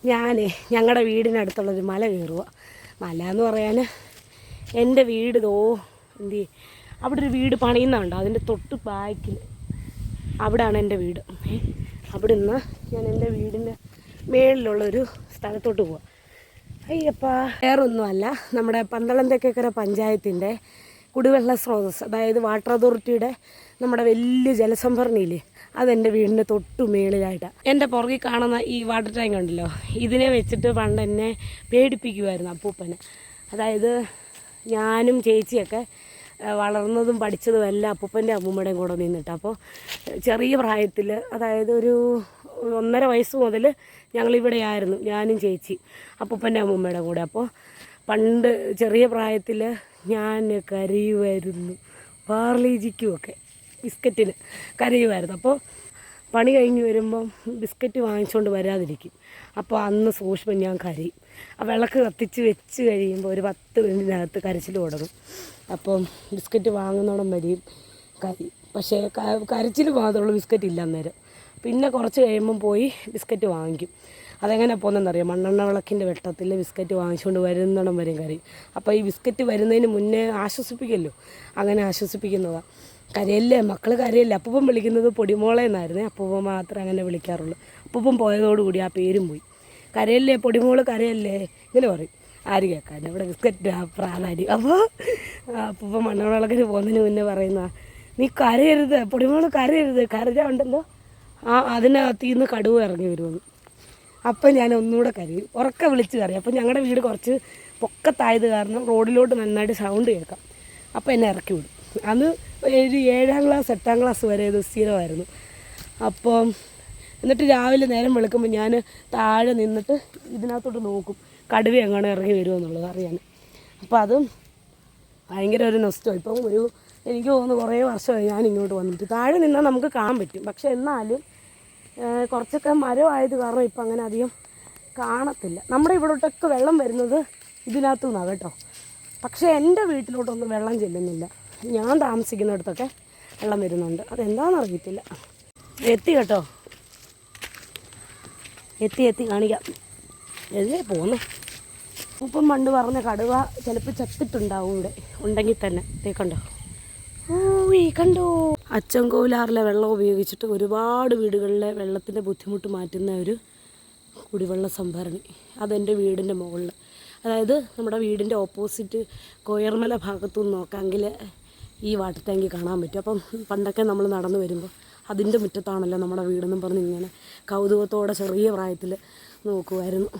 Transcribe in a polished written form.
ഞങ്ങളുടെ വീടിനടുത്തുള്ളൊരു മല കയറുക. മല എന്ന് പറയാൻ എൻ്റെ വീട് എന്തി അവിടെ ഒരു വീട് പണിയുന്നുണ്ട്, അതിൻ്റെ തൊട്ട് ബാക്കിൽ അവിടെയാണ് എൻ്റെ വീട്. അവിടെ നിന്ന് ഞാൻ എൻ്റെ വീടിൻ്റെ മേളിലുള്ളൊരു സ്ഥലത്തോട്ട് പോവാം. അയ്യപ്പാ, വേറൊന്നുമല്ല, നമ്മുടെ പന്തളംതെക്കേക്കര പഞ്ചായത്തിൻ്റെ കുടിവെള്ള സ്രോതസ്സ്, അതായത് വാട്ടർ അതോറിറ്റിയുടെ നമ്മുടെ വലിയ ജലസംഭരണിയില്ലേ, അതെൻ്റെ വീടിൻ്റെ തൊട്ടു മേളിലായിട്ടാണ്. എൻ്റെ പുറകിൽ കാണുന്ന ഈ വാട്ടർ ടാങ്ക് ഉണ്ടല്ലോ, ഇതിനെ വെച്ചിട്ട് പണ്ട് എന്നെ പേടിപ്പിക്കുമായിരുന്നു അപ്പൂപ്പനെ. അതായത് ഞാനും ചേച്ചിയൊക്കെ വളർന്നതും പഠിച്ചതും എല്ലാം അപ്പൂപ്പൻ്റെ അമ്മൂമ്മയുടെയും കൂടെ നിന്നിട്ട്. അപ്പോൾ ചെറിയ പ്രായത്തിൽ, അതായത് ഒരു 1.5 വയസ്സ് മുതൽ ഞങ്ങളിവിടെ ആയിരുന്നു, ഞാനും ചേച്ചി അപ്പൂപ്പൻ്റെ അമ്മൂമ്മയുടെ കൂടെ. അപ്പോൾ പണ്ട് ചെറിയ പ്രായത്തിൽ ഞാൻ കരയുമായിരുന്നു, പാർലേജിക്കുമൊക്കെ ബിസ്ക്കറ്റിന് കരയുമായിരുന്നു. അപ്പോൾ പണി കഴിഞ്ഞ് വരുമ്പം ബിസ്ക്കറ്റ് വാങ്ങിച്ചുകൊണ്ട് വരാതിരിക്കും. അപ്പോൾ അന്ന് സൂക്ഷ്മം ഞാൻ കരയും. ആ വിളക്ക് കത്തിച്ച് വെച്ച് കഴിയുമ്പോൾ ഒരു 10 മിനിറ്റിനകത്ത് കരച്ചിൽ തുടങ്ങും. അപ്പം ബിസ്ക്കറ്റ് വാങ്ങുന്നോണം വരെയും കരയും. പക്ഷേ കരച്ചിൽ മാത്രമുള്ള ബിസ്ക്കറ്റ് ഇല്ല അന്നേരം. പിന്നെ കുറച്ച് കഴിയുമ്പം പോയി ബിസ്ക്കറ്റ് വാങ്ങിക്കും. അതെങ്ങനെ പോകുന്നതെന്നറിയാം, മണ്ണെണ്ണ വിളക്കിൻ്റെ വെട്ടത്തിൽ ബിസ്ക്കറ്റ് വാങ്ങിച്ചുകൊണ്ട് വരുന്നിടം വരെയും കരയും. അപ്പോൾ ഈ ബിസ്ക്കറ്റ് വരുന്നതിന് മുന്നേ ആശ്വസിപ്പിക്കുമല്ലോ, അങ്ങനെ ആശ്വസിപ്പിക്കുന്നതാണ്. കരയല്ലേ മക്കൾ, കരയല്ലേ. അപ്പൂപ്പൻ വിളിക്കുന്നത് പൊടിമോളെ എന്നായിരുന്നേ, അപ്പൂപ്പൻ മാത്രമേ അങ്ങനെ വിളിക്കാറുള്ളൂ. അപ്പൂപ്പൻ പോയതോടുകൂടി ആ പേരും പോയി. കരയല്ലേ പൊടിമോള്, കരയല്ലേ ഇങ്ങനെ പറയും. ആര് കേൾക്കാൻ, ഇവിടെ ബിസ്ക്കറ്റ് പ്രാധാന്യം. അപ്പോൾ അപ്പൂപ്പൻ മണ്ണെണ്ണ വിളക്കിന് പോകുന്നതിന് മുന്നേ പറയുന്ന, നീ കരയരുത് പൊടിമോള്, കരയരുത്, കരഞ്ഞാൽ ഉണ്ടല്ലോ അതിനകത്ത് നിന്ന് കടുവ ഇറങ്ങി വരുമെന്ന്. അപ്പം ഞാൻ ഒന്നുകൂടെ കരയും, ഉറക്കെ വിളിച്ച് കരയും. അപ്പം ഞങ്ങളുടെ വീട് കുറച്ച് പൊക്കത്തായത് കാരണം റോഡിലോട്ട് നന്നായിട്ട് സൗണ്ട് കേൾക്കാം. അപ്പം എന്നെ ഇറക്കി വിടും. അന്ന് ഒരു 7ാം ക്ലാസ് 8ാം ക്ലാസ് വരെ ഇത് സ്ഥിരമായിരുന്നു. അപ്പം എന്നിട്ട് രാവിലെ നേരം വെളുക്കുമ്പോൾ ഞാൻ താഴെ നിന്നിട്ട് ഇതിനകത്തോട്ട് നോക്കും, കടുവ എങ്ങനെ ഇറങ്ങി വരുമെന്നുള്ളത് അറിയാൻ. അപ്പോൾ അതും ഭയങ്കര ഒരു നൊസ്റ്റോ. ഇപ്പം എനിക്ക് തോന്നുന്നു കുറേ വർഷമായി ഞാൻ ഇങ്ങോട്ട് വന്നിട്ട്. താഴെ നിന്നാൽ നമുക്ക് കാണാൻ പറ്റും, പക്ഷെ എന്നാലും കുറച്ചൊക്കെ മരമായത് കാരണം ഇപ്പം അങ്ങനെ അധികം കാണത്തില്ല. നമ്മുടെ ഇവിടോട്ടൊക്കെ വെള്ളം വരുന്നത് ഇതിനകത്തു നിന്നാണ് കേട്ടോ. പക്ഷേ എൻ്റെ വീട്ടിലോട്ടൊന്നും വെള്ളം ചെല്ലുന്നില്ല. ഞാൻ താമസിക്കുന്നിടത്തൊക്കെ വെള്ളം വരുന്നുണ്ട്, അതെന്താണെന്ന് അറിയത്തില്ല. എത്തി കേട്ടോ, എത്തി കാണിക്കാം. എതിലേ പോന്നു. ഇപ്പം പണ്ട് പറഞ്ഞ കടുവ ചിലപ്പോൾ ചത്തിട്ടുണ്ടാവും ഇവിടെ ഉണ്ടെങ്കിൽ തന്നെ. കണ്ടോ, ഈ കണ്ടോ, അച്ചൻകോവിലാറിലെ വെള്ളം ഉപയോഗിച്ചിട്ട് ഒരുപാട് വീടുകളിലെ വെള്ളത്തിൻ്റെ ബുദ്ധിമുട്ട് മാറ്റുന്ന ഒരു കുടിവെള്ള സംഭരണി. അതെൻ്റെ വീടിൻ്റെ മുകളിൽ, അതായത് നമ്മുടെ വീടിൻ്റെ ഓപ്പോസിറ്റ് കോയർമല ഭാഗത്തു നിന്ന് നോക്കാമെങ്കിൽ ഈ വാട്ടർ ടാങ്ക് കാണാൻ പറ്റും. അപ്പം പണ്ടൊക്കെ നമ്മൾ നടന്നു വരുമ്പോൾ അതിൻ്റെ മുറ്റത്താണല്ലോ നമ്മുടെ വീടെന്നും പറഞ്ഞ് ഇങ്ങനെ കൗതുകത്തോടെ ചെറിയ പ്രായത്തിൽ നോക്കുമായിരുന്നു.